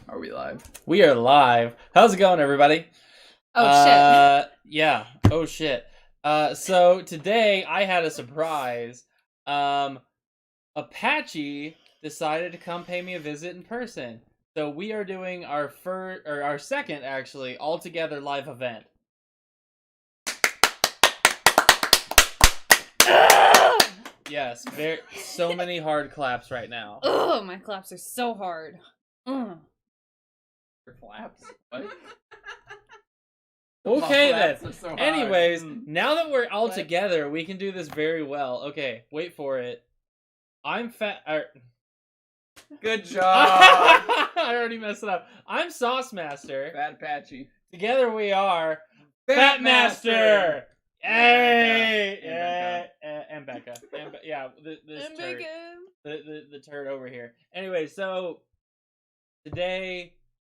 Are we live? We are live. How's it going, everybody? Oh shit. Yeah. Oh shit. So today I had a surprise. Apache decided to come pay me a visit in person. So we are doing our first, or our second, actually, all-together live event. Yes, so many hard claps right now. Ugh, my claps are so hard. Your flaps? What? Okay My then. flaps are so hard. Anyways, now that we're all together, we can do this very well. Okay, wait for it. I'm fat. Good job. I already messed it up. I'm Sauce Master. Fat Apache. Together we are Fat Master. Master. Hey, And Becca. Yeah, this And turd. bacon. The turd over here. Anyway, so today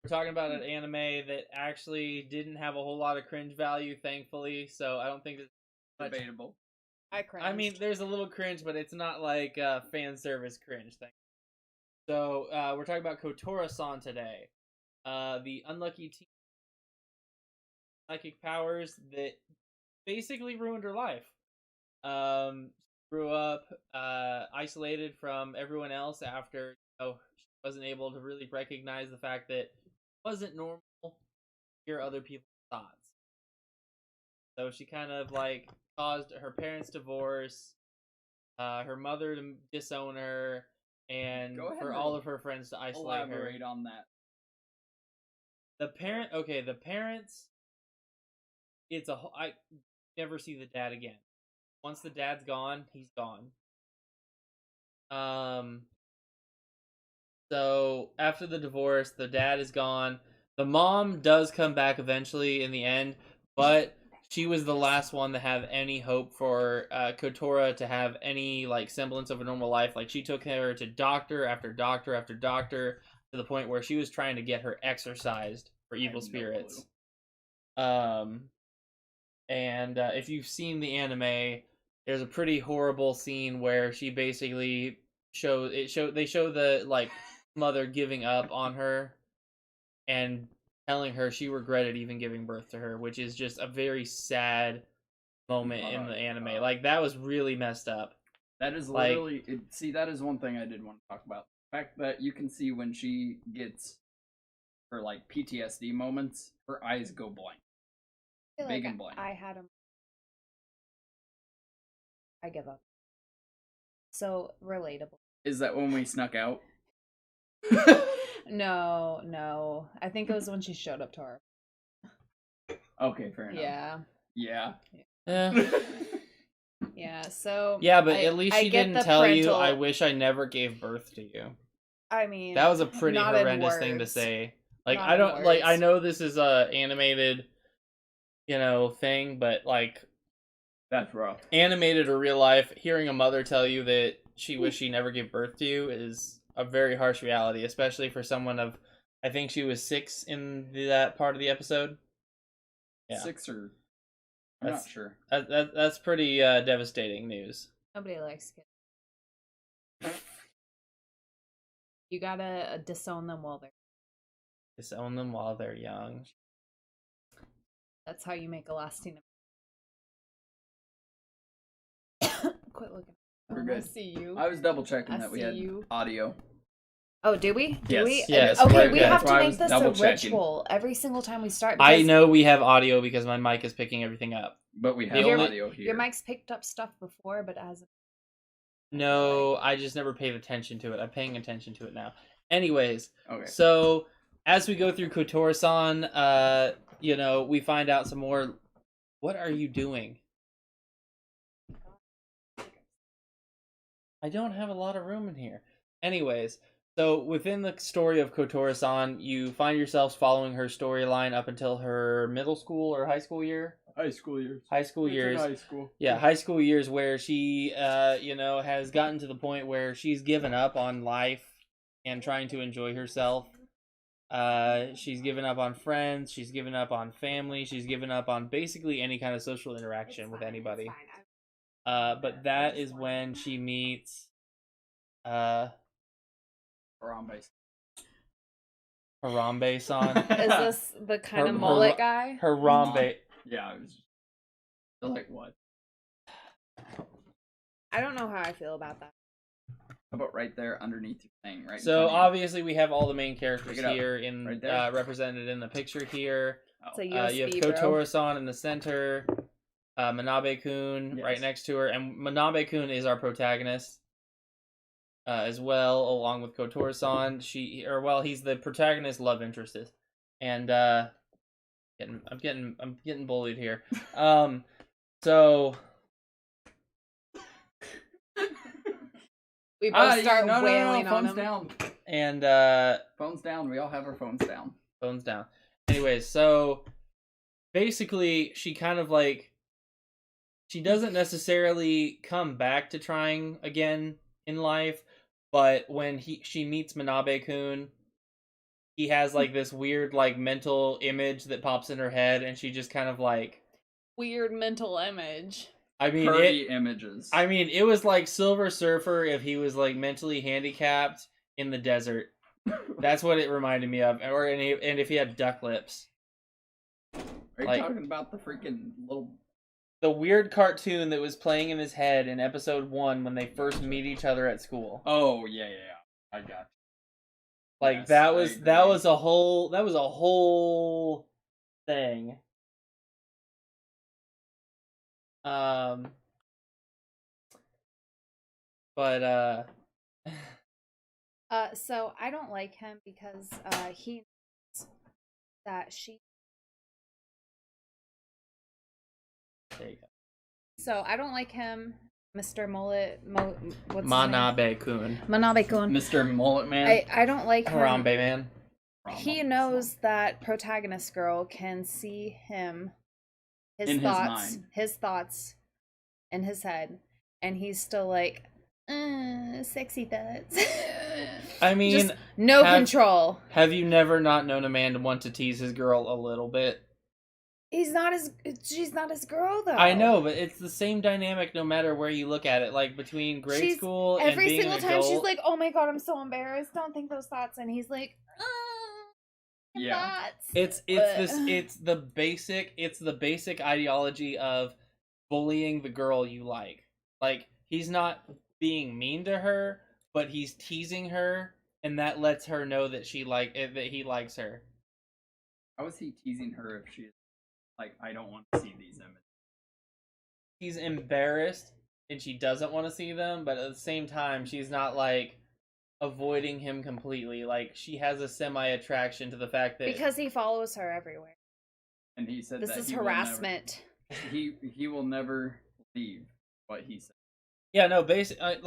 we're talking about an anime that actually didn't have a whole lot of cringe value, thankfully. So I don't think it's much. Debatable. I cringed. I mean, there's a little cringe, but it's not like fan service cringe thing. So we're talking about Kotoura-san today. The unlucky teen psychic powers that basically ruined her life. Grew up isolated from everyone else after she wasn't able to really recognize the fact that it wasn't normal to hear other people's thoughts. So she kind of like caused her parents' divorce, her mother to disown her, and for all of her friends to isolate her. Elaborate on that. The parents. It's I never see the dad again. Once the dad's gone, he's gone. So after the divorce, the dad is gone. The mom does come back eventually in the end, but she was the last one to have any hope for Kotora to have any like semblance of a normal life. Like she took her to doctor after doctor after doctor to the point where she was trying to get her exorcised for evil spirits. And if you've seen the anime, there's a pretty horrible scene where she basically they show the like mother giving up on her and telling her she regretted even giving birth to her, which is just a very sad moment in the anime. Like that was really messed up. That is literally see, that is one thing I did want to talk about. The fact that you can see when she gets her like PTSD moments, her eyes go blank. Big and blank. I had him. I give up. So relatable. Is that when we snuck out? No. I think it was when she showed up to her. Okay, fair enough. Yeah. Yeah. Yeah. So. Yeah, but at least she didn't tell you, "I wish I never gave birth to you." I mean, that was a pretty horrendous thing to say. Like I don't like. I know this is a animated, thing, but like. That's rough. Animated or real life, hearing a mother tell you that she wished she never gave birth to you is a very harsh reality, especially for someone of, I think she was 6 in that part of the episode. Yeah. 6 or... I'm not sure. That's pretty devastating news. Nobody likes kids. You gotta disown them while they're young. That's how you make a lasting. Quit looking. We're good. I see you. I was double checking that we had audio. Oh, do we? Yes. We? Yes. Okay, we have to make this a ritual every single time we start. I know we have audio because my mic is picking everything up. But we have audio here. Your mic's picked up stuff before, but it hasn't. No, I just never paid attention to it. I'm paying attention to it now. Anyways, okay. So as we go through Kotoura-san, we find out some more. What are you doing? I don't have a lot of room in here. Anyways, so within the story of Kotoura-san, you find yourselves following her storyline up until her middle school or high school year? High school years. High school years. High school. Yeah, high school years where she, has gotten to the point where she's given up on life and trying to enjoy herself. She's given up on friends. She's given up on family. She's given up on basically any kind of social interaction with anybody. But that is when she meets Harambe-san. Is this the kind of mullet guy? Harambe. Yeah, I was like, what? I don't know how I feel about that. How about right there underneath your thing, right? So obviously we have all the main characters here in right represented in the picture here. It's a you have Kotoura-san in the center, Manabe-kun right next to her, and Manabe-kun is our protagonist as well, along with Kotoura-san. He's the protagonist love interest, and I'm getting bullied here. So we both start wailing on him. Down. And phones down. We all have our phones down. Phones down. Anyways, so basically, she kind of like she doesn't necessarily come back to trying again in life, but when she meets Manabe-kun, he has like this weird like mental image that pops in her head, and she just kind of like weird mental image. I mean, images. I mean, it was like Silver Surfer if he was like mentally handicapped in the desert. That's what it reminded me of, and if he had duck lips. Are you talking about the freaking the weird cartoon that was playing in his head in episode 1 when they first meet each other at school? Oh yeah. I got you. Like yes, that was a whole thing. So I don't like him because he knows that she. There you go. So I don't like him, Mr. Mullet. What's Manabe-kun. Manabe-kun. Mr. Mullet Man. I don't like him. Harambe Man. He knows that protagonist girl can see him, his thoughts in his head, and he's still like, sexy thoughts. I mean, just no control. Have you never not known a man to want to tease his girl a little bit? She's not his girl though. I know, but it's the same dynamic no matter where you look at it. Like between grade school and being an adult. Every single time she's like, "Oh my god, I'm so embarrassed. Don't think those thoughts." And he's like, thoughts. It's the basic ideology of bullying the girl you like. Like he's not being mean to her, but he's teasing her, and that lets her know that that he likes her. How is he teasing her if she's like, I don't want to see these images? He's embarrassed, and she doesn't want to see them, but at the same time, she's not like avoiding him completely. Like she has a semi-attraction to the fact that because he follows her everywhere. And he said this is harassment. He will never leave. What he said. Yeah, no, basically,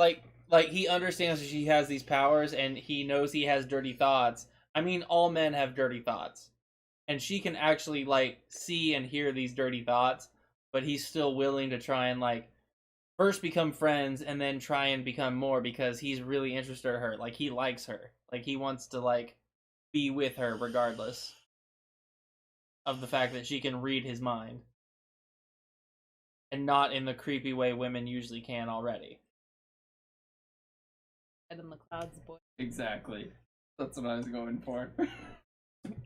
like he understands that she has these powers, and he knows he has dirty thoughts. I mean, all men have dirty thoughts, and she can actually like see and hear these dirty thoughts, but he's still willing to try and like first become friends and then try and become more because he's really interested in her. Like he likes her. Like he wants to like be with her regardless of the fact that she can read his mind. And not in the creepy way women usually can already. Head in the clouds, boy. Exactly. That's what I was going for.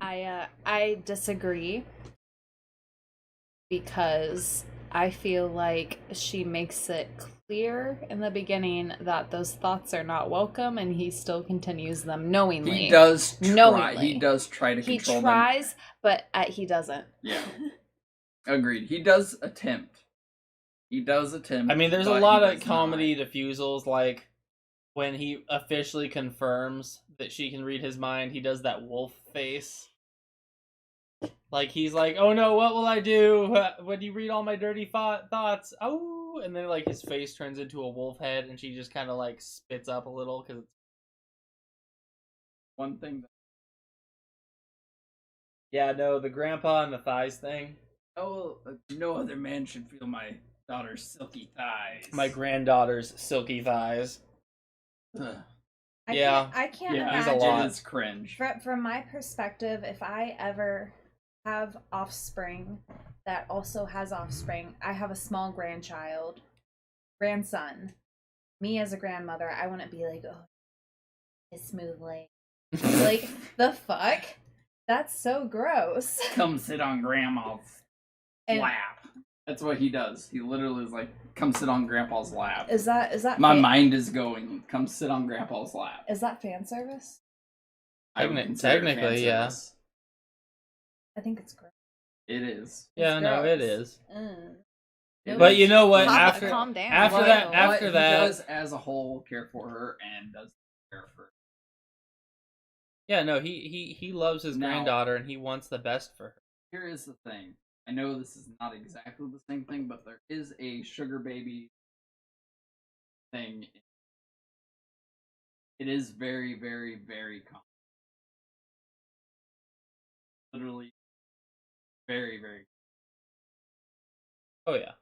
I disagree because I feel like she makes it clear in the beginning that those thoughts are not welcome, and he still continues them knowingly. He does try. He does try to control them. He tries, but he doesn't. Yeah. Agreed. He does attempt. I mean, there's a lot of comedy diffusals, like when he officially confirms that she can read his mind, he does that wolf face. Like, he's like, oh no, what will I do when you read all my dirty thoughts? Oh, and then, like, his face turns into a wolf head, and she just kind of, like, spits up a little, because it's... One thing that... Yeah, no, the grandpa and the thighs thing. Oh, no other man should feel my daughter's silky thighs. My granddaughter's silky thighs. I can't imagine. He's a lot. It's cringe. From my perspective, if I ever have offspring that also has offspring, I have a small grandson. Me as a grandmother, I wouldn't be like, oh, his smooth leg, Like, the fuck? That's so gross. Come sit on Grandma's lap. That's what he does. He literally is like, come sit on Grandpa's lap. Is that my mind is going? Come sit on Grandpa's lap. Is that fan service? Technically, yeah. I think it's gross. It is. Yeah, no, it is. It but is. you know what? Calm down. After that, he does as a whole care for her and does care for her. Yeah, no, he loves his granddaughter and he wants the best for her. Here is the thing. I know this is not exactly the same thing, but there is a sugar baby thing. It is very, very, very common. Literally, very, very. Oh yeah.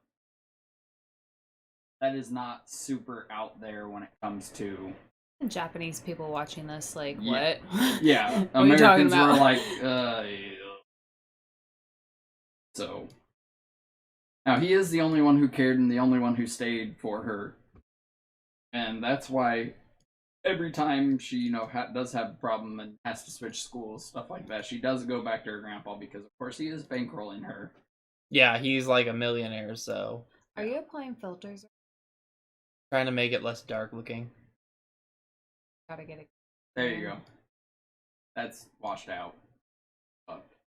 That is not super out there when it comes to Japanese people watching this, like, what? Yeah, what are you talking Americans about? were like, So now he is the only one who cared and the only one who stayed for her, and that's why every time she, does have a problem and has to switch schools, stuff like that, she does go back to her grandpa because, of course, he is bankrolling her. Yeah, he's like a millionaire, so. Are you applying filters? Trying to make it less dark looking. Gotta get it. There you go. That's washed out.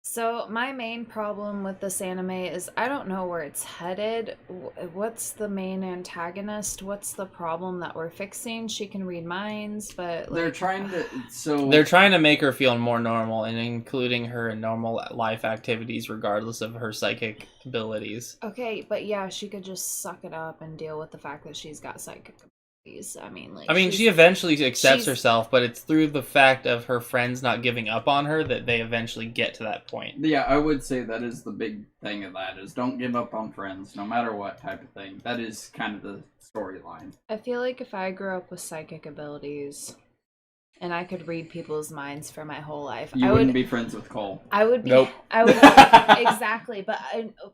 So my main problem with this anime is I don't know where it's headed. What's the main antagonist? What's the problem that we're fixing? She can read minds, but they're trying to they're trying to make her feel more normal and including her in normal life activities regardless of her psychic abilities. Okay, but yeah, she could just suck it up and deal with the fact that she's got psychic abilities. I mean, she eventually accepts herself, but it's through the fact of her friends not giving up on her that they eventually get to that point. Yeah, I would say that is the big thing of that, is don't give up on friends, no matter what type of thing. That is kind of the storyline. I feel like if I grew up with psychic abilities and I could read people's minds for my whole life, I wouldn't be friends with Cole. I would be. Nope. I would exactly, but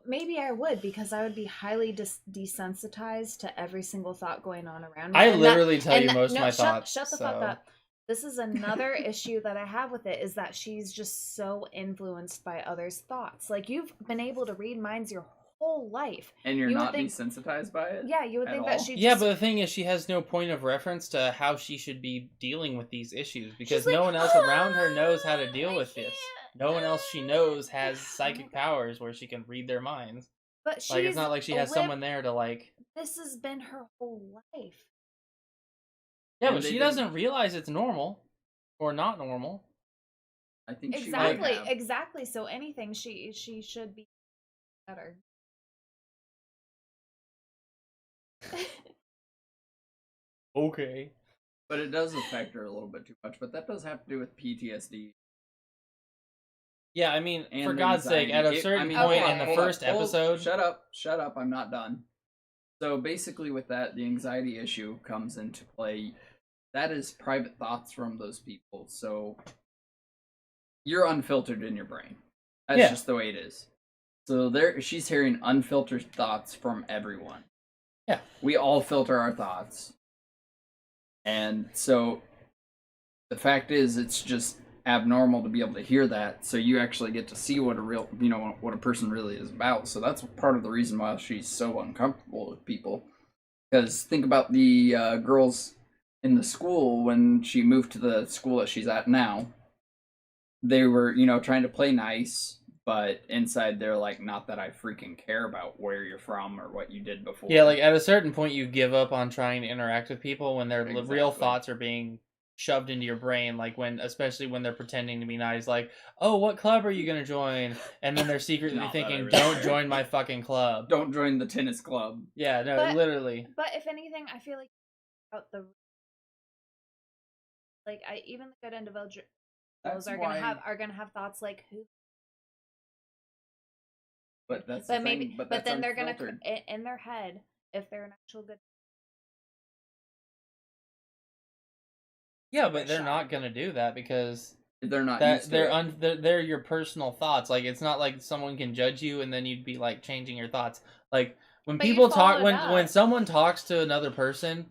maybe I would, because I would be highly desensitized to every single thought going on around me. I literally tell you most of my thoughts. Shut the fuck up. This is another issue that I have with it, is that she's just so influenced by others' thoughts. Like, you've been able to read minds your whole life, and you're not desensitized by it. Yeah, you would think that she. Yeah, but the thing is, she has no point of reference to how she should be dealing with these issues because no one else around her knows how to deal with this. No one else she knows has psychic powers where she can read their minds. But she's it's not like she has someone there to like. This has been her whole life. Yeah, but she doesn't realize it's normal or not normal. I think exactly. So anything she should be better. Okay. But it does affect her a little bit too much. But that does have to do with PTSD. Yeah, I mean, for God's sake, at a certain point in the first episode... Shut up, I'm not done. So basically with that, the anxiety issue comes into play. That is private thoughts from those people. So you're unfiltered in your brain. That's just the way it is. So she's hearing unfiltered thoughts from everyone. Yeah. We all filter our thoughts. And so the fact is, it's just abnormal to be able to hear that. So you actually get to see what what a person really is about. So that's part of the reason why she's so uncomfortable with people. Because think about the girls in the school when she moved to the school that she's at now. They were, trying to play nice. But inside, they're like, not that I freaking care about where you're from or what you did before. Yeah, like at a certain point, you give up on trying to interact with people when their real thoughts are being shoved into your brain. Like especially when they're pretending to be nice, like, "Oh, what club are you gonna join?" And then they're secretly thinking, "Don't join my fucking club. Don't join the tennis club." Yeah, no, literally. But if anything, I feel like about even the good individuals are gonna have thoughts like who. But that's but then they're gonna in their head, if they're an actual good. Yeah, but they're not gonna do that because they're not. They're your personal thoughts. Like it's not like someone can judge you and then you'd be like changing your thoughts. Like when people talk, when someone talks to another person,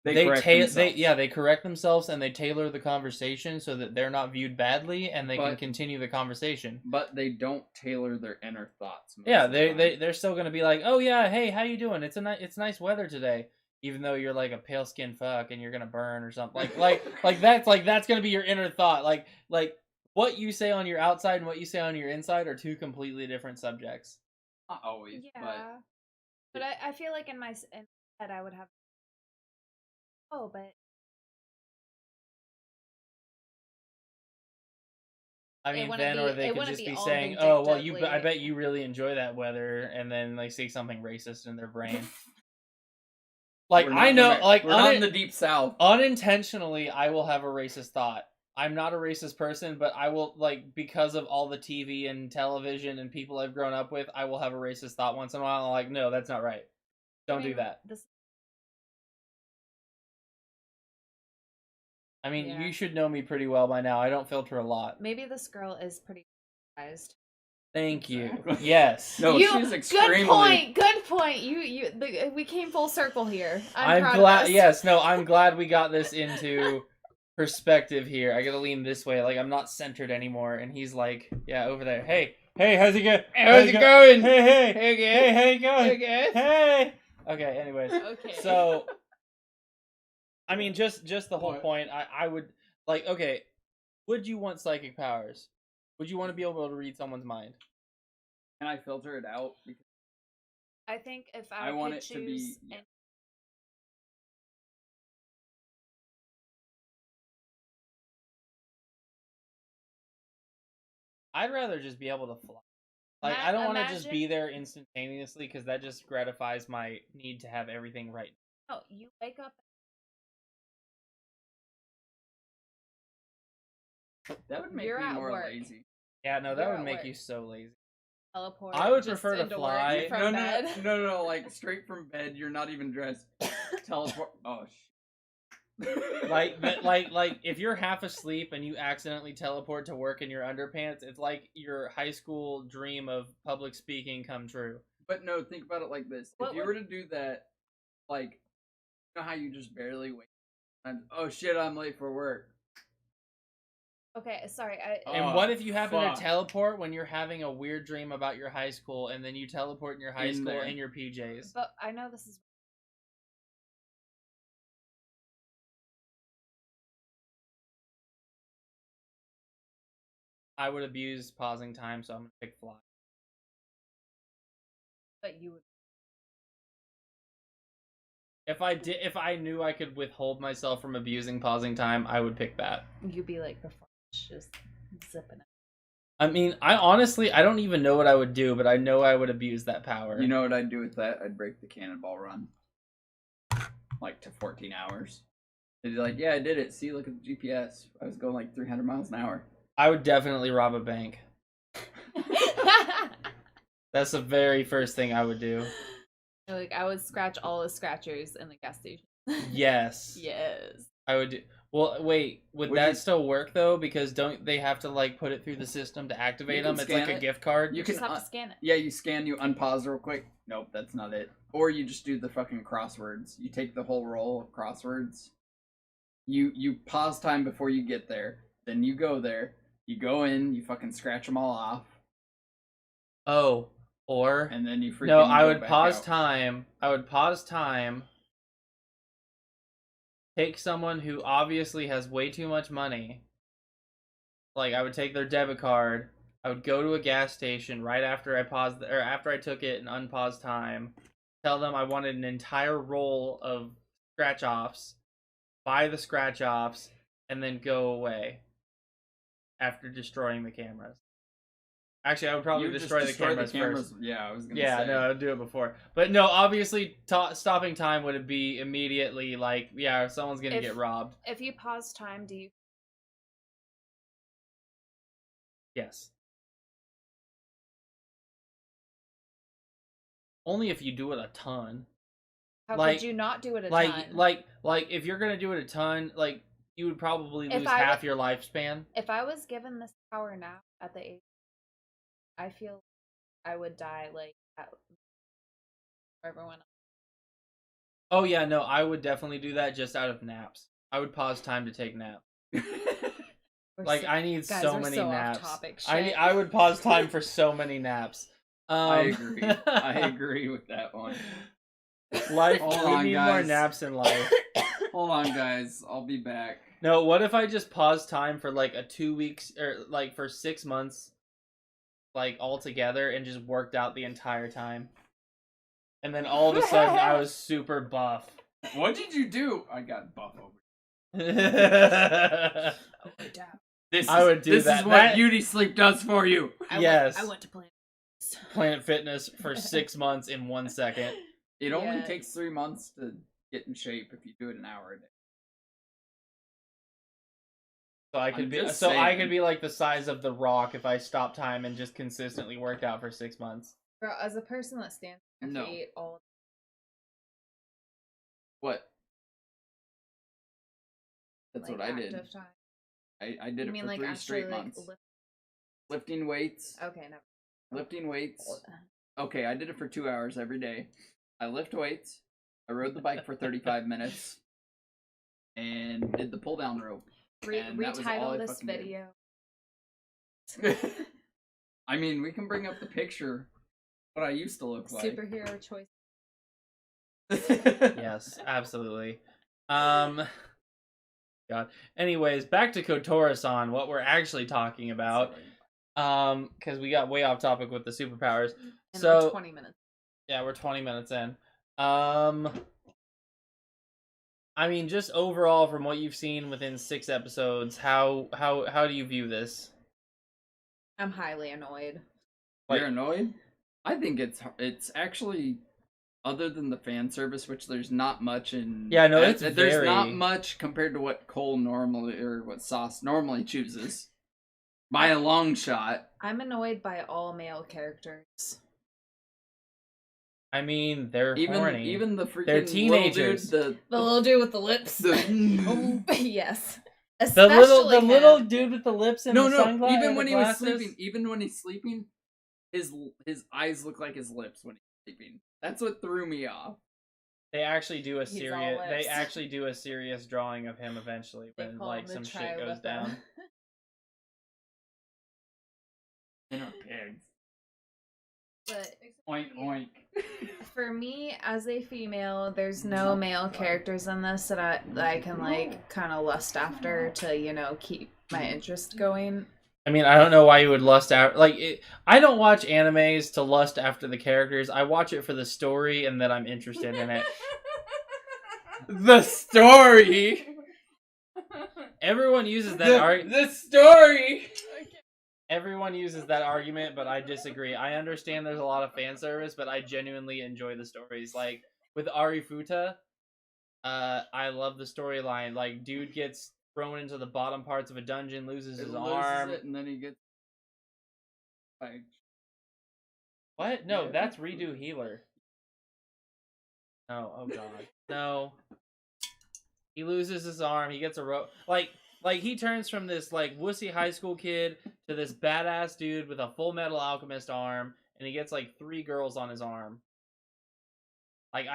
they correct themselves and they tailor the conversation so that they're not viewed badly and they can continue the conversation. But they don't tailor their inner thoughts. They're still gonna be like, oh yeah, hey, how you doing? It's nice weather today. Even though you're like a pale skinned fuck and you're gonna burn or something, that's gonna be your inner thought. Like what you say on your outside and what you say on your inside are two completely different subjects. Not always, but I feel like in my head I would have. Oh, but. I mean, then or they could just be saying, "Oh, well, I bet you really enjoy that weather," and then like say something racist in their brain. Like I know, like we're not in the deep south. Unintentionally, I will have a racist thought. I'm not a racist person, but I will, like, because of all the TV and television and people I've grown up with, I will have a racist thought once in a while. I'm like, no, that's not right. Don't do that. I mean, you should know me pretty well by now. I don't filter a lot. Maybe this girl is pretty surprised. Thank you. Yes. No, she's extremely. Good point. We came full circle here. I'm glad. Yes. No, I'm glad we got this into perspective here. I gotta lean this way, like I'm not centered anymore. And he's like, yeah, over there. Hey, how's it going? How's it going? Hey, good. How you going? Hey, good. Hey. Okay. Anyways. Okay. So, I mean, just the whole point. I would like. Okay, would you want psychic powers? Would you want to be able to read someone's mind? Can I filter it out? Because I think if I want could it to be. Yeah. I'd rather just be able to fly. Like, I don't want to just be there instantaneously because that just gratifies my need to have everything right. Oh, you wake up. That would make me more lazy. Yeah, no, that would make you so lazy. Teleport. I would prefer to fly. No, like straight from bed. You're not even dressed. Teleport. Oh shit. like if you're half asleep and you accidentally teleport to work in your underpants, it's like your high school dream of public speaking come true. But no, think about it like this: if you were to do that, like, you know how you just barely wait, and oh shit, I'm late for work. Okay, sorry. And what if you happen to teleport when you're having a weird dream about your high school, and then you teleport in your high school in your PJs? But I know this is. I would abuse pausing time, so I'm gonna pick fly. But you would. If I knew I could withhold myself from abusing pausing time, I would pick that. You'd be like the Flash, just zipping it. I mean, I don't even know what I would do, but I know I would abuse that power. You know what I'd do with that? I'd break the cannonball run. Like to 14 hours. They'd be like, yeah, I did it. See, look at the GPS. I was going like 300 miles an hour. I would definitely rob a bank. That's the very first thing I would do. Like, I would scratch all the scratchers in the gas station. Yes. Yes. I would do. Well, wait, would that still work though? Because don't they have to like put it through the system to activate them? It's like a gift card. You just have to scan it. Yeah, you scan, you unpause real quick. Nope, that's not it. Or you just do the fucking crosswords. You take the whole roll of crosswords. You pause time before you get there. Then you go there. You go in. You fucking scratch them all off. Oh, or and then you freaking. No, I would pause time. I would pause time. Take someone who obviously has way too much money. Like, I would take their debit card. I would go to a gas station right after I paused, or after I took it and unpaused time. Tell them I wanted an entire roll of scratch offs. Buy the scratch offs, and then go away. After destroying the cameras. Actually, I would probably destroy the cameras first. Yeah, I was gonna say. Yeah, no, I'd do it before. But no, obviously, stopping time would be immediately like, yeah, someone's gonna get robbed. If you pause time, do you? Yes. Only if you do it a ton. How could you not do it a ton? Like, if you're gonna do it a ton, like, you would probably lose half your lifespan. If I was given this power now at the age, I feel I would die like everyone else. Oh yeah, no, I would definitely do that just out of naps. I would pause time to take naps. Like I need so many naps. I would pause time for so many naps. I agree. I agree with that one. Life. We need more naps in life. Hold on, guys. I'll be back. No, what if I just pause time for like a 2 weeks or like for 6 months, like all together, and just worked out the entire time, and then all of a sudden I was super buff. What did you do? I got buff over. This is what beauty sleep does for you. I went to Planet Fitness for 6 months in 1 second. It only takes 3 months to get in shape if you do it an hour a day. So I could be like the size of The Rock if I stopped time and just consistently worked out for 6 months. Bro, as a person that stands on their feet all. What? That's what I did. I did it for 3 straight months. Lifting weights. Okay, no. Lifting weights. Okay, I did it for 2 hours every day. I lift weights. I rode the bike for 35 minutes. And did the pull down rope. Retitle this video. I mean, we can bring up the picture. What I used to look like. Superhero choice. Yes, absolutely. God. Anyways, back to Kotoura-san, what we're actually talking about. Because we got way off topic with the superpowers. And we're 20 minutes. Yeah, we're 20 minutes in. I mean, just overall, from what you've seen within 6 episodes, how do you view this? I'm highly annoyed. You're annoyed? I think it's actually, other than the fan service, which there's not much in. Yeah, no, there's not much compared to what Cole normally or what Sauce normally chooses. By a long shot. I'm annoyed by all male characters. I mean, they're horny. Even the freaking they're teenagers. The little dude with the lips. Yes. The little dude with the lips and the sunglasses. Even when he was sleeping, even when he's sleeping, his eyes look like his lips when he's sleeping. That's what threw me off. They actually do a serious drawing of him eventually when like some shit goes down. In our pigs. But oink oink. For me, as a female, there's no male characters in this that I can like kind of lust after to keep my interest going. I mean, I don't know why you would lust after I don't watch animes to lust after the characters. I watch it for the story and that I'm interested in it. The story. Everyone uses that the story. Everyone uses that argument, but I disagree. I understand there's a lot of fan service, but I genuinely enjoy the stories. Like, with Arifuta, I love the storyline. Like, dude gets thrown into the bottom parts of a dungeon, loses his arm. And then he gets... Like... What? No, that's Redo Healer. No, oh god. No. He loses his arm, he gets a rope... Like, he turns from this, wussy high school kid to this badass dude with a Full Metal Alchemist arm, and he gets, 3 girls on his arm. I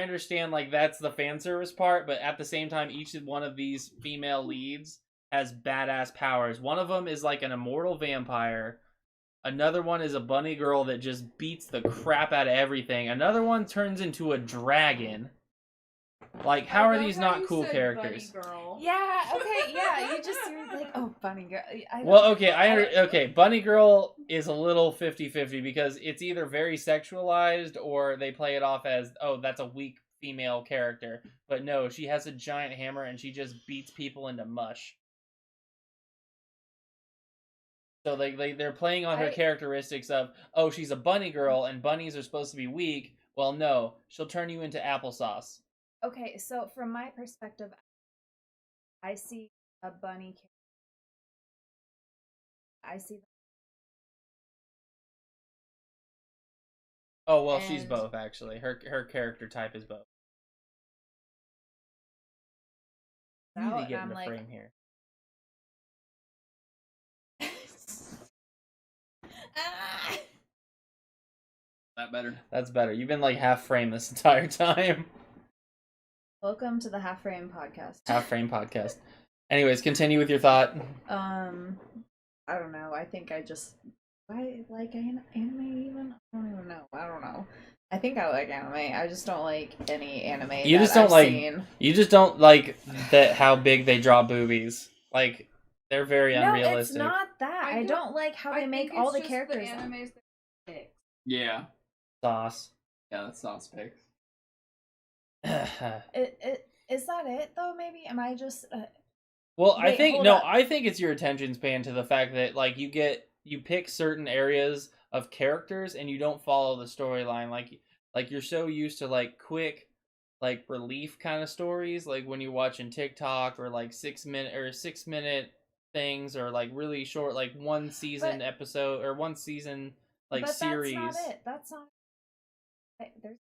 understand, that's the fan service part, but at the same time, each one of these female leads has badass powers. One of them is, an immortal vampire. Another one is a bunny girl that just beats the crap out of everything. Another one turns into a dragon. How are these not cool characters? Bunny girl. Yeah, okay, yeah, you're like, oh, bunny girl. Okay, bunny girl is a little 50-50 because it's either very sexualized or they play it off as, oh, that's a weak female character. But no, she has a giant hammer and she just beats people into mush. So they're playing on her characteristics of, oh, she's a bunny girl and bunnies are supposed to be weak. Well, no, she'll turn you into applesauce. Okay, so from my perspective, I see a bunny character. I see. Oh well, she's both actually. Her character type is both. You need to get in the frame here. That better? That's better. You've been half frame this entire time. Welcome to the Half Frame Podcast. Half Frame Podcast. Anyways, continue with your thought. I don't know. I think I like anime even. I don't even know. I don't know. I think I like anime. I just don't like any anime. You just don't You just don't like that how big they draw boobies. Like they're very unrealistic. No, it's not that. I don't like how they make all the characters. The animes Yeah. Sauce. Yeah, that's sauce pics. Is that it though? Maybe am I just? Well, Wait, I think it's your attention span to the fact that like you pick certain areas of characters and you don't follow the storyline. Like you're so used to like quick, like relief kind of stories, like when you're watching TikTok or like 6 minute things or like really short, like one season episode or one season like but series. That's not it. That's not. There's.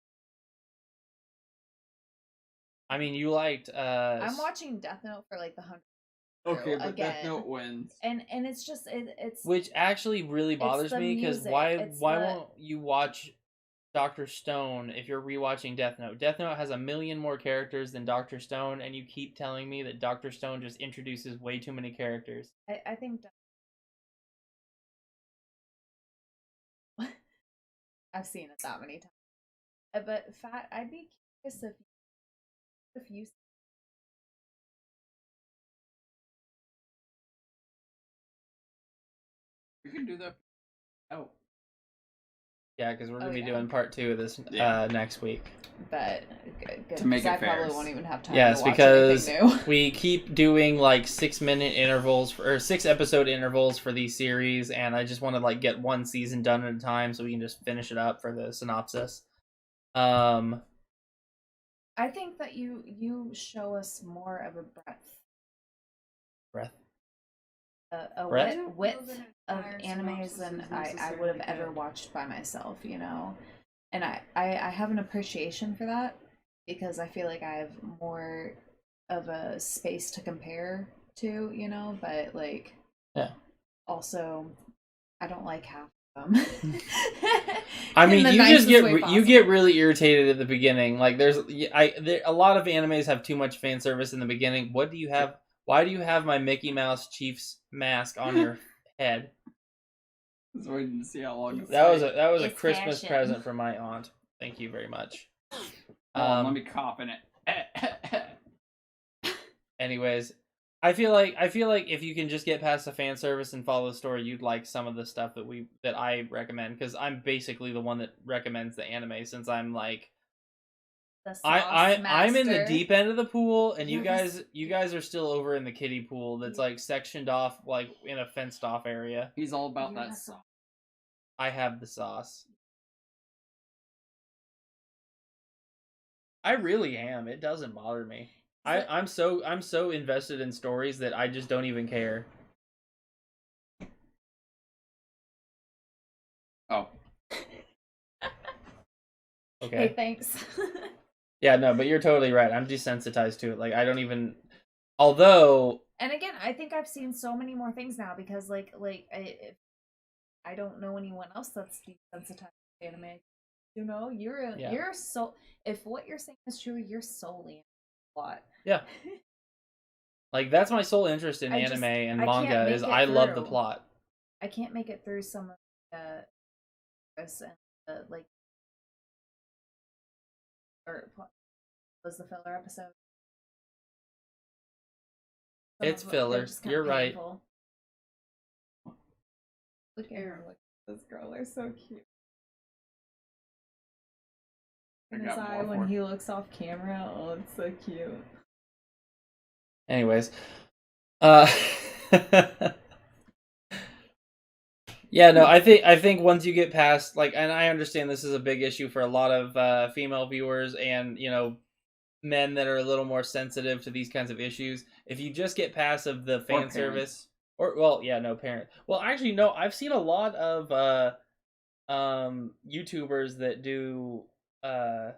I mean, you liked. I'm watching Death Note for like the 100th. Okay, but again. Death Note wins. And it's just it's. Which actually really bothers me because why won't you watch Dr. Stone if you're rewatching Death Note? Death Note has 1 million more characters than Dr. Stone, and you keep telling me that Dr. Stone just introduces way too many characters. I think. I've seen it that many times. But I'd be curious if you. We can do that. Oh. Yeah, because we're gonna be doing part 2 of this next week. But good, to make it I fair. probably won't even have time. Yes, to watch because anything new. we keep doing like 6-minute intervals or 6-episode intervals for these series, and I just want to like get one season done at a time so we can just finish it up for the synopsis. I think that you show us more of a width of animes than I would have ever watched by myself, you know, and I have an appreciation for that because I feel like I have more of a space to compare to, you know, but like also I don't like half of them. I mean, you get really irritated at the beginning. Like a lot of animes have too much fan service in the beginning. What do you have? Why do you have my Mickey Mouse Chiefs mask on your head? I was waiting to see how long that was a Christmas present from my aunt. Thank you very much. Let me cough in it. Anyways, I feel like if you can just get past the fan service and follow the story, you'd like some of the stuff that I recommend because I'm basically the one that recommends the anime since I'm like. I'm in the deep end of the pool, and you guys are still over in the kiddie pool that's like sectioned off, like in a fenced off area. He's all about that sauce. I have the sauce. I really am. It doesn't bother me. I'm so invested in stories that I just don't even care. Oh. Okay. Hey, thanks. Yeah, no, but you're totally right. I'm desensitized to it. Like, I don't even... Although... And again, I think I've seen so many more things now because, like I don't know anyone else that's desensitized to anime. You know, you're so... If what you're saying is true, you're solely in the plot. Yeah. Like, that's my sole interest in anime and manga, is I love the plot. I can't make it through some of like... Or was the filler episode? It's filler. You're right. Look at her. Look at this girl. They're so cute. And his eye when he looks off camera. Oh, it's so cute. Anyways. Yeah, no, I think once you get past, like, and I understand this is a big issue for a lot of female viewers and, you know, men that are a little more sensitive to these kinds of issues. If you just get past of the fan service, parent. Well, actually, no, I've seen a lot of YouTubers that do eye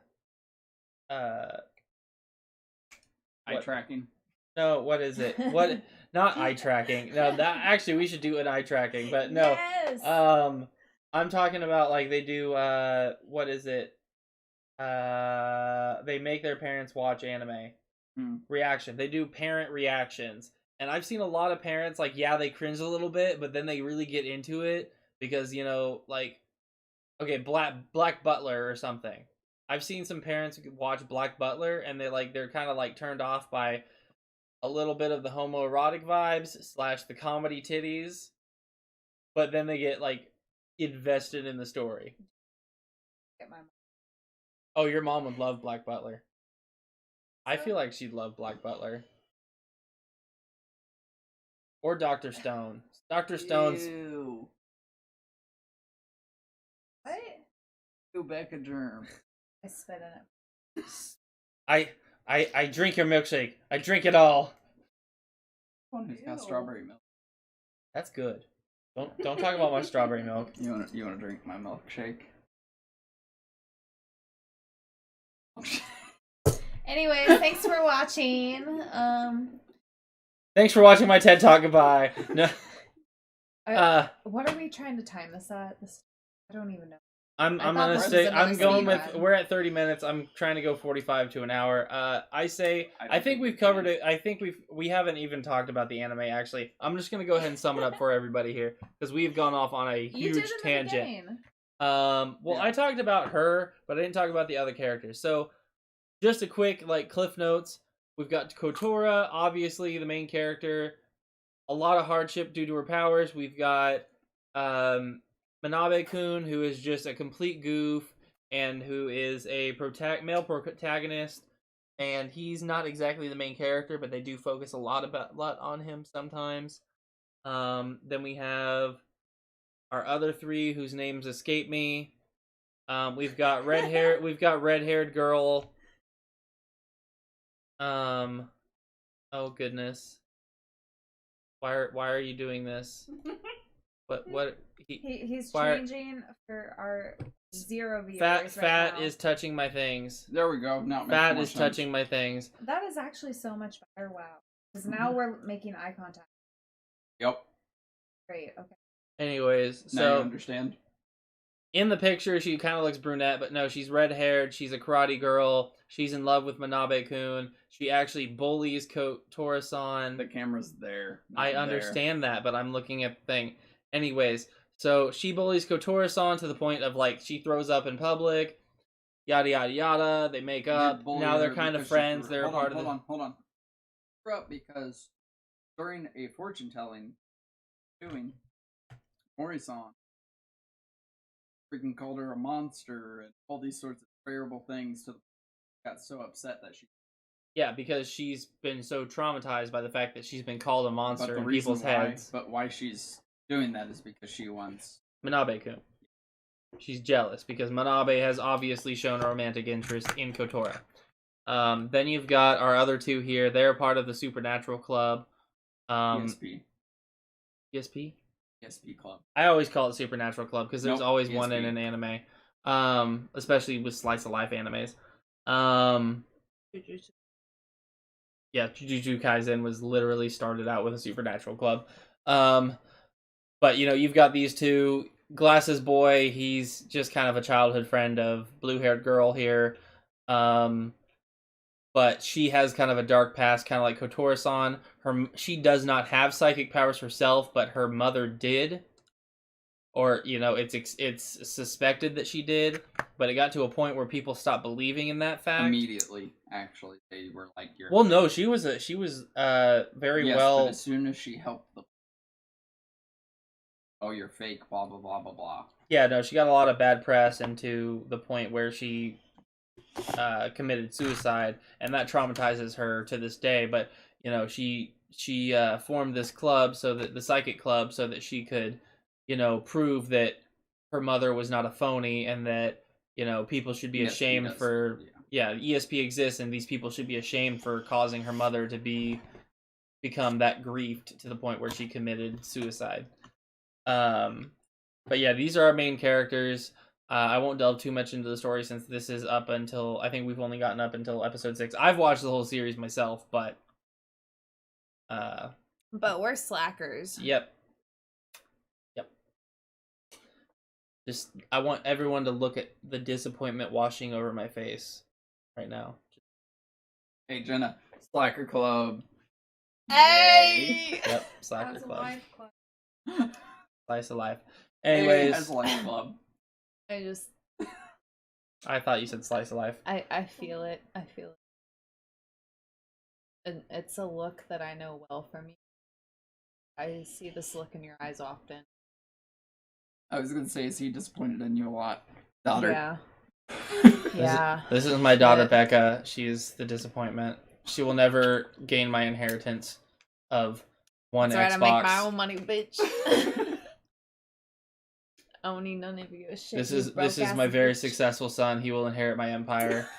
tracking. No, what is it? What? Not eye tracking. No, that actually we should do an eye tracking, but no. Yes. I'm talking about like they do. What is it? they make their parents watch anime. Reaction. They do parent reactions. And I've seen a lot of parents, like, yeah, they cringe a little bit, but then they really get into it because, you know, like, okay, Black Butler or something. I've seen some parents watch Black Butler and they're kind of like turned off by a little bit of the homoerotic vibes / the comedy titties, but then they get like invested in the story. Oh, your mom would love Black Butler. I feel like she'd love Black Butler. Or Dr. Stone. Dr. Stone's... Ew. What? Go back a germ. I spit in it. I drink your milkshake. I drink it all. One who's got strawberry milk. That's good. Don't talk about my strawberry milk. You wanna drink my milkshake? Anyways, thanks for watching. Thanks for watching my TED Talk. Goodbye. No. What are we trying to time this at? I don't even know. I'm gonna say I'm going with. We're at 30 minutes. I'm trying to go 45 to an hour. I think we've covered it. I think we haven't even talked about the anime actually. I'm just gonna go ahead and sum it up for everybody here because we've gone off on a huge tangent. Well, yeah. I talked about her, but I didn't talk about the other characters. So, just a quick like cliff notes. We've got Kotoura, obviously the main character. A lot of hardship due to her powers. We've got Manabe-kun, who is just a complete goof and who is a male protagonist. And he's not exactly the main character, but they do focus a lot on him sometimes. Then we have our other three whose names escape me. We've got red-haired girl. Oh goodness. Why are you doing this? What he's changing for our 0 viewers. Fat is touching my things. There we go. Now Fat is touching my things. That is actually so much better. Wow. Because now we're making eye contact. Yep. Great. Okay. Anyways, now so you understand. In the picture, she kind of looks brunette, but no, she's red-haired. She's a karate girl. She's in love with Manabe-kun. She actually bullies Kotoura-san. The camera's there. I understand that, but I'm looking at the thing. Anyways, so she bullies Kotoura-san to the point of, like, she throws up in public. Yada, yada, yada. They make up. Now they're kind of friends. They're part of the... Hold on. Threw up because during a fortune-telling doing, Mori-san freaking called her a monster and all these sorts of terrible things got so upset that she... Yeah, because she's been so traumatized by the fact that she's been called a monster in people's heads. But why she's doing that is because she wants... Manabe-kun. She's jealous because Manabe has obviously shown a romantic interest in Kotoura. Then you've got our other two here. They're part of the Supernatural Club. ESP. ESP? ESP Club. I always call it Supernatural Club because there's always ESP. One in an anime. Especially with slice of life animes. Yeah, Jujutsu Kaisen was literally started out with a Supernatural Club. But you know, you've got these two. Glasses Boy, he's just kind of a childhood friend of blue-haired girl here. But she has kind of a dark past, kind of like Kotoura-san. She does not have psychic powers herself, but her mother did. Or, you know, it's suspected that she did. But it got to a point where people stopped believing in that fact. Immediately, actually. They were like... Well, no, she was very well... But as soon as she helped the... Oh, you're fake, blah, blah, blah, blah, blah. Yeah, no, she got a lot of bad press and to the point where she... committed suicide, and that traumatizes her to this day. But you know, she formed this club, so that the psychic club, so that she could, you know, prove that her mother was not a phony, and that, you know, people should be ashamed for ESP exists, and these people should be ashamed for causing her mother to become that grieved to the point where she committed suicide. But yeah, these are our main characters. I won't delve too much into the story since this is up until... I think we've only gotten up until episode 6. I've watched the whole series myself, but... But we're slackers. Yep. Just, I want everyone to look at the disappointment washing over my face right now. Hey, Jenna, Slacker Club. Hey! Yep, Slacker That's a Club. live club. Slice of life. Hey, Anyways, has Life Club. I thought you said slice of life. I feel it. I feel it. And it's a look that I know well from you. I see this look in your eyes often. I was gonna say, is he disappointed in you a lot? Daughter. Yeah. Yeah. This is my daughter, Shit. Becca. She is the disappointment. She will never gain my inheritance of one That's Xbox. right, I make my own money, bitch. I don't need none of your shit. This is my very successful son. He will inherit my empire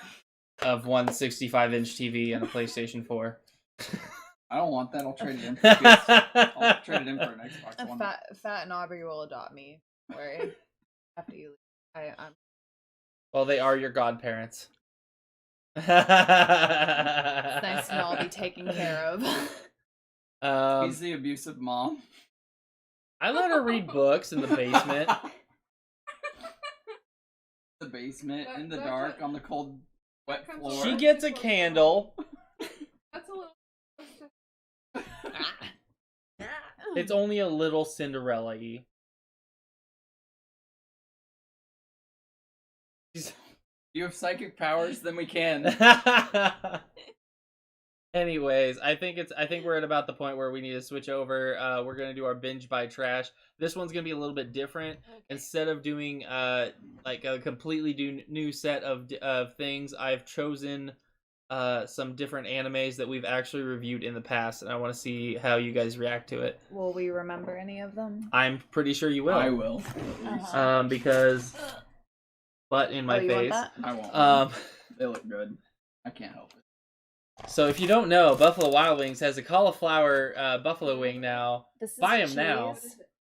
of one 65-inch TV and a PlayStation 4. I don't want that. I'll trade it in for I'll trade it in for an Xbox One. Fat and Aubrey will adopt me. Worry. After you leave. I'm Well, they are your godparents. it's nice to know I'll be taken care of. He's the abusive mom. I let her read books in the basement. The basement, in the dark, on the cold, wet floor. She gets a candle. That's a little. It's only a little Cinderella-y. You have psychic powers, then we can. Anyways, I think we're at about the point where we need to switch over. We're gonna do our binge by trash. This one's gonna be a little bit different. Okay. Instead of doing like a completely new set of things, I've chosen some different animes that we've actually reviewed in the past, and I want to see how you guys react to it. Will we remember any of them? I'm pretty sure you will. I will. Because butt in my you face. want that? I won't. They look good. I can't help it. So if you don't know, Buffalo Wild Wings has a cauliflower buffalo wing now. This is Buy 'em cheese. now.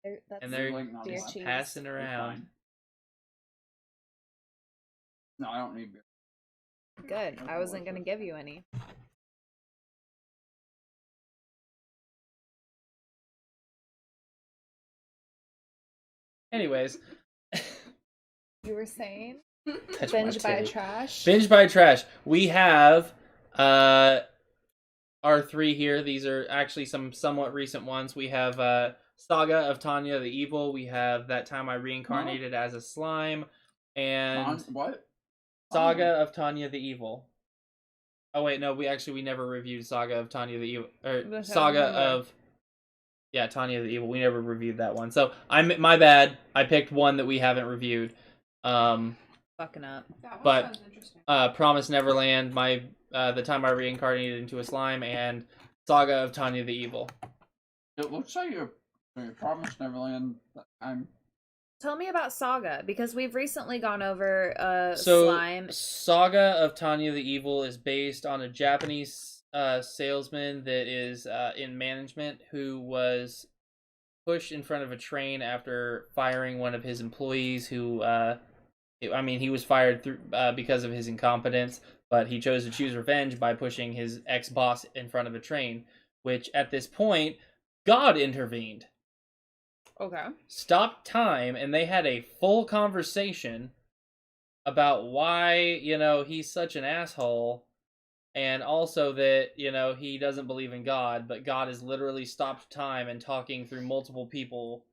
That's And they're Like, not deer much. cheese. passing They're around. fine. No, I don't need beer. Good. I wasn't gonna give you any. Anyways, You were saying touch my binge by titty. trash. Binge by trash. We have our three here. These are actually some somewhat recent ones. We have Saga of Tanya the Evil. We have That Time I Reincarnated as a Slime, and What? Saga of Tanya the Evil. Oh wait, no, we never reviewed Saga of Tanya the Evil, or That's Saga of Tanya the Evil. We never reviewed that one. So my bad. I picked one that we haven't reviewed. Fucking up. That one But- sounds interesting. Promise Neverland, The Time I Reincarnated into a Slime, and Saga of Tanya the Evil. It looks like your Promised Neverland. Tell me about Saga, because we've recently gone over So slime. Saga of Tanya the Evil is based on a Japanese salesman that is in management who was pushed in front of a train after firing one of his employees who he was fired through because of his incompetence, but he chose to choose revenge by pushing his ex-boss in front of a train, which at this point God intervened. Okay. Stopped time, and they had a full conversation about why, he's such an asshole, and also that, he doesn't believe in God, but God has literally stopped time and talking through multiple people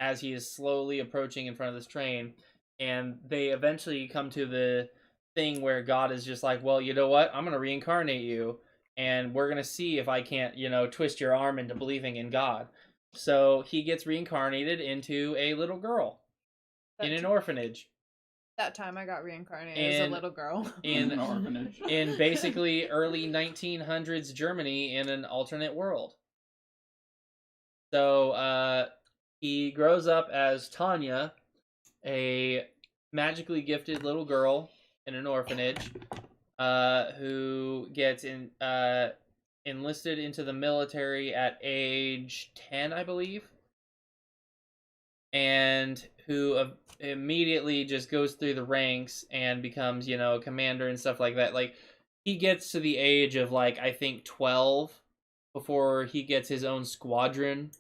as he is slowly approaching in front of this train, and they eventually come to the thing where God is just like, well, you know what? I'm going to reincarnate you, and we're going to see if I can't, twist your arm into believing in God. So he gets reincarnated into a little girl in an orphanage. That time I got reincarnated as a little girl. In an orphanage. In basically early 1900s Germany in an alternate world. So he grows up as Tanya, a magically gifted little girl in an orphanage who gets enlisted into the military at age 10, I believe, and who immediately just goes through the ranks and becomes, a commander and stuff like that. Like, he gets to the age of, I think 12 before he gets his own squadron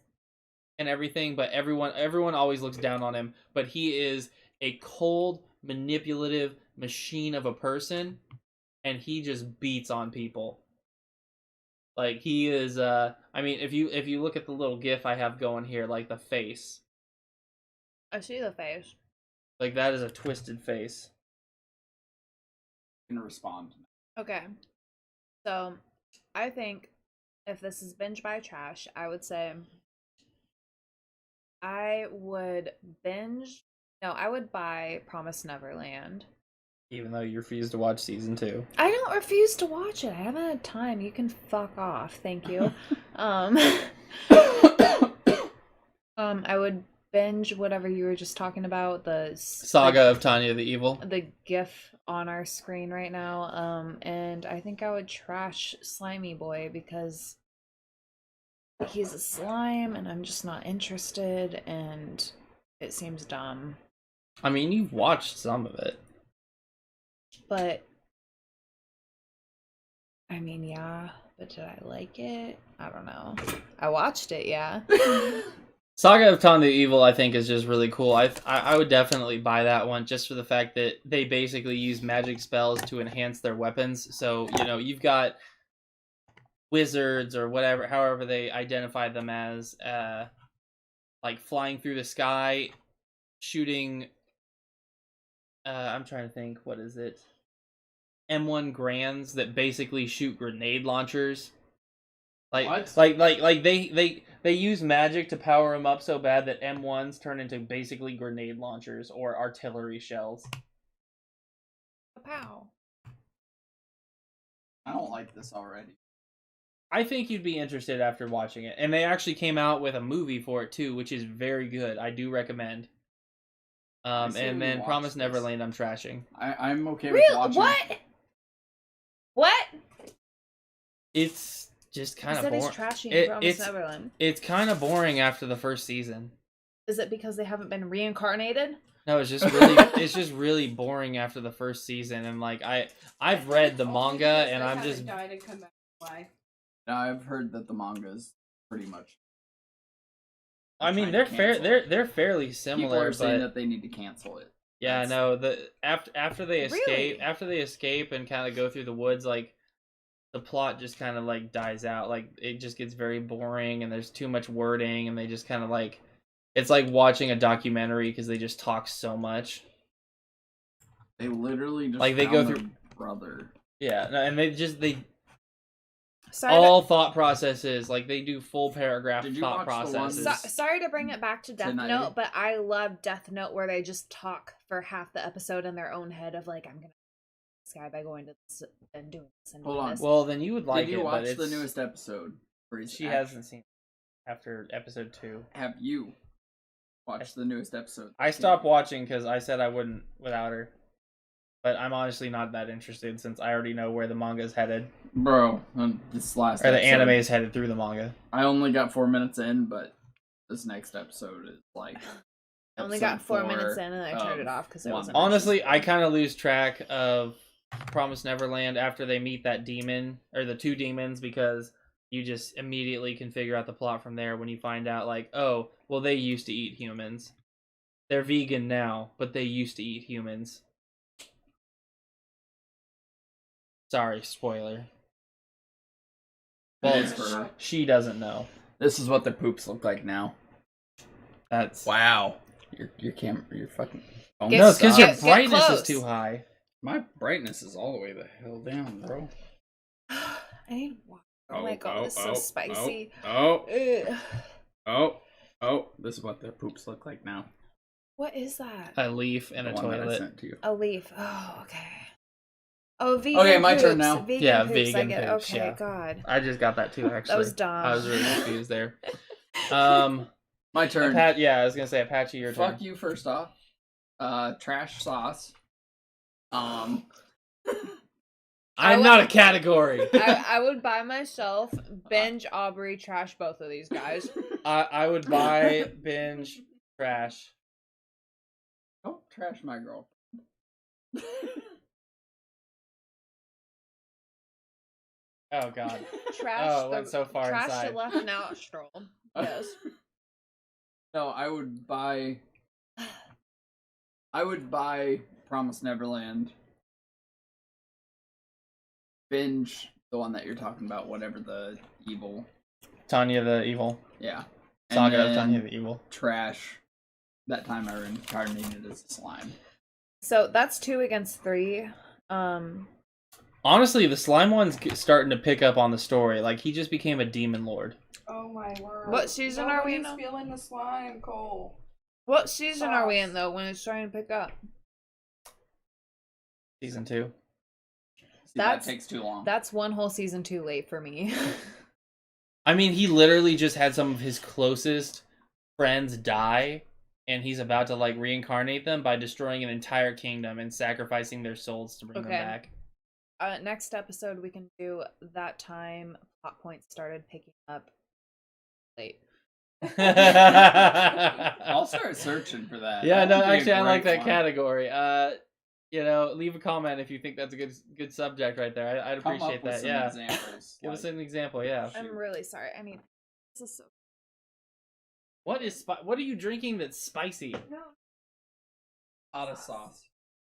and everything, but everyone always looks down on him. But he is a cold, manipulative machine of a person, and he just beats on people. Like he is. I mean, if you look at the little GIF I have going here, like the face, I see the face. like that is a twisted face. Can respond. Okay. So, I think if this is binge by trash, I would say I would buy Promise Neverland. Even though you refuse to watch season 2. I don't refuse to watch it. I haven't had time. You can fuck off. Thank you. I would binge whatever you were just talking about, the Saga of Tanya the Evil. The GIF on our screen right now. And I think I would trash Slimy Boy because he's a slime and I'm just not interested and it seems dumb. I mean, you've watched some of it. But I mean, yeah, but did I like it? I don't know. I watched it, yeah. Saga of Tanya the Evil, I think, is just really cool. I would definitely buy that one just for the fact that they basically use magic spells to enhance their weapons. So, you know, you've got wizards or whatever, however they identify them as, like flying through the sky, shooting. I'm trying to think. What is it? M1 Grands that basically shoot grenade launchers. Like they use magic to power them up so bad that M1s turn into basically grenade launchers or artillery shells. Pow. I don't like this already. I think you'd be interested after watching it. And they actually came out with a movie for it too, which is very good. I do recommend. And then Promise Neverland I'm trashing. I'm okay with watching it. What? It's just kind of boring. He's trashing Promise Neverland. It's kind of boring after the first season. Is it because they haven't been reincarnated? No, it's just really boring after the first season, and like I've read the manga and I'm just died and come back to life. Now I've heard that the manga's pretty much. I mean, they're fairly similar. People are saying but that they need to cancel it. yeah, no, after they escape and kind of go through the woods, like the plot just kind of like dies out. Like it just gets very boring, and there's too much wording, and they just kind of like. It's like watching a documentary because they just talk so much. They literally just like they go through brother. Yeah, no, and they thought processes, like they do full paragraph thought processes. Sorry to bring it back to Death Note, but I love Death Note where they just talk for half the episode in their own head of like, I'm gonna this guy by going to this and doing this and doing this. Well, then you would like it. Did you watch the newest episode? She hasn't seen it after episode 2. Have you? Watch the newest episode. I stopped watching because I said I wouldn't without her. But I'm honestly not that interested since I already know where the manga is headed. Bro, this last or the anime is headed through the manga. I only got 4 minutes in, but this next episode is like... I only got 4 minutes in and I turned it off because it wasn't... Honestly, I kind of lose track of Promise Neverland after they meet that demon, or the 2 demons, because... You just immediately can figure out the plot from there when you find out, like, oh, well, they used to eat humans. They're vegan now, but they used to eat humans. Sorry, spoiler. Well, she doesn't know. This is what the poops look like now. That's... Wow. Your camera, your fucking... No, it's because your brightness is too high. My brightness is all the way the hell down, bro. I need water. Oh my god, it's so spicy. This is what the poops look like now. What is that? A leaf and a toilet. I sent to you. A leaf. Oh, okay. Oh, vegan. Okay, my poops. turn now. Vegan poops, vegan poops. poops. Okay, yeah. God. I just got that too, actually. That was dumb. I was really confused there. My turn. Yeah, I was gonna say Apache, your turn. Fuck you first off. Trash sauce. I'm not a category. I would buy myself, binge, Aubrey, trash both of these guys. I would buy, binge, trash. Don't trash my girl. Oh god. Trash went so far trash inside. the left nostril. Yes. No, I would buy Promise Neverland. Binge the one that you're talking about, whatever the evil. Tanya the Evil. Yeah. Saga of Tanya the Evil. Trash. That time I reincarnated as a slime. So that's 2 against 3. Honestly, the slime one's starting to pick up on the story. Like, he just became a demon lord. Oh my word. What season are we in? Nobody's feeling the slime, Cole. What season are we in, though, when it's trying to pick up? Season 2. That takes too long. That's one whole season too late for me. I mean, he literally just had some of his closest friends die, and he's about to, like, reincarnate them by destroying an entire kingdom and sacrificing their souls to bring them back. Next episode, we can do that time plot points started picking up late. I'll start searching for that. Yeah, that no, actually, I like that one. category. Leave a comment if you think that's a good subject right there. I'd appreciate that. Yeah, examples. Give us an example. Yeah. I'm really sorry. I mean, this is so. What are you drinking that's spicy? No. Hot sauce.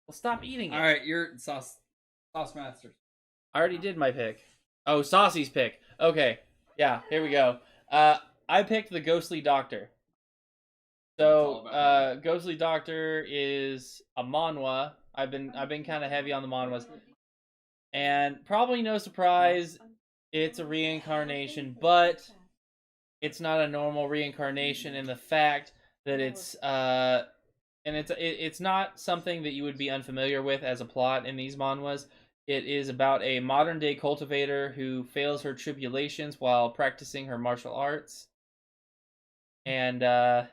Well, stop eating it. All right, you're sauce master. I already did my pick. Oh, Saucy's pick. Okay. Yeah, here we go. I picked the Ghostly Doctor. So, Ghostly Doctor is a manhwa. I've been kind of heavy on the manhwas. And probably no surprise, it's a reincarnation, but it's not a normal reincarnation in the fact that it's it's not something that you would be unfamiliar with as a plot in these manhwas. It is about a modern-day cultivator who fails her tribulations while practicing her martial arts. And her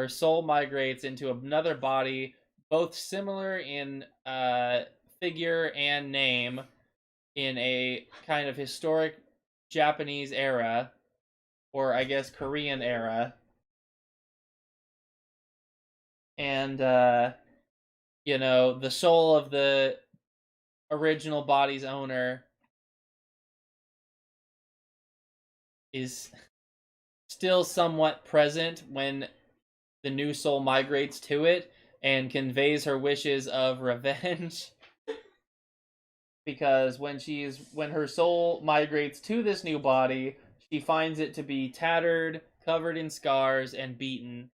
soul migrates into another body, both similar in figure and name, in a kind of historic Japanese era, or I guess Korean era. And, the soul of the original body's owner is still somewhat present when the new soul migrates to it and conveys her wishes of revenge. Because when her soul migrates to this new body, she finds it to be tattered, covered in scars, and beaten,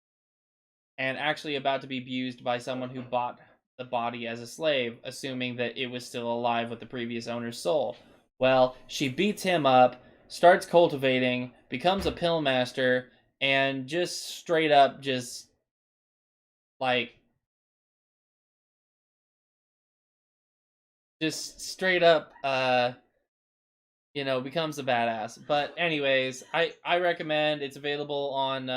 and actually about to be abused by someone who bought the body as a slave, assuming that it was still alive with the previous owner's soul. Well, she beats him up, starts cultivating, becomes a pill master, and just straight up becomes a badass. But anyways, I recommend. It's available on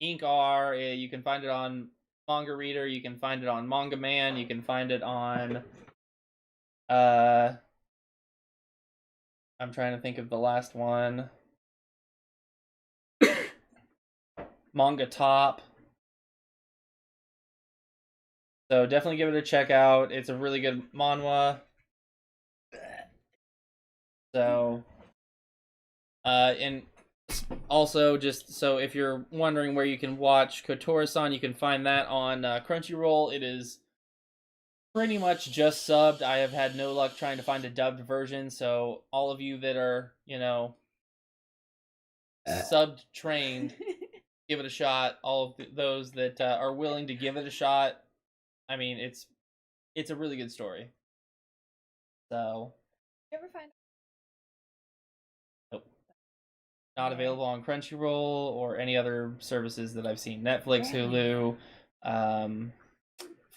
Ink.R. You can find it on Manga Reader. You can find it on Manga Man. You can find it on I'm trying to think of the last one. Manga Top. So definitely give it a check out. It's a really good manhwa. So, and also, just so if you're wondering where you can watch Kotoura-san, you can find that on Crunchyroll. It is pretty much just subbed. I have had no luck trying to find a dubbed version, so all of you that are, subbed trained, give it a shot. All of those that are willing to give it a shot, I mean, it's a really good story. So, You ever find? Nope. Not available on Crunchyroll or any other services that I've seen. Netflix, Hulu,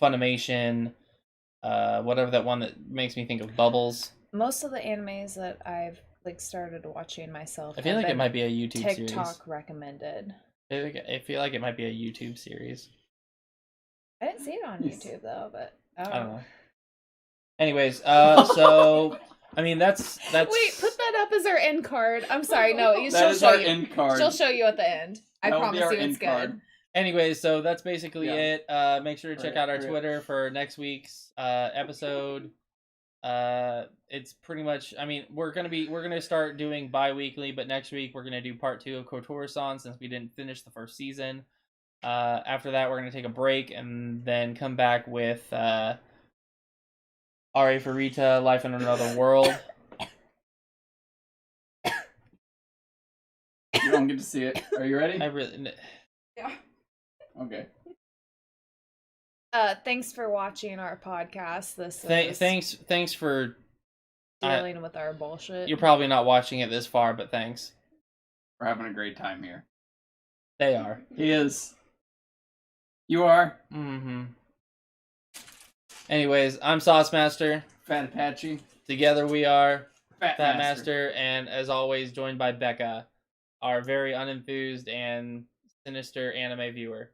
Funimation, whatever that one that makes me think of Bubbles. Most of the animes that I've started watching myself, I feel like it might be a YouTube series. TikTok recommended. I feel like it might be a YouTube series. I didn't see it on YouTube though, but I don't know. Anyways, so I mean that's Wait, put that up as our end card. I'm sorry, no, she'll show you. End card. She'll show you at the end. I promise you it's good. Card. Anyways, so that's basically it. Make sure to check out our Twitter for next week's episode. It's pretty much. I mean, we're gonna start doing bi-weekly, but next week we're gonna do part 2 of Kotoura-san since we didn't finish the first season. After that, we're gonna take a break and then come back with Ari Farita, Life in Another World. You don't get to see it. Are you ready? I really. Yeah. Okay. Thanks for watching our podcast. Thanks for dealing with our bullshit. You're probably not watching it this far, but thanks. We're having a great time here. They are. He is. You are. Mm-hmm. Anyways, I'm Saucemaster. Fat Apache. Together we are Fat Master, and as always, joined by Becca, our very unenthused and sinister anime viewer.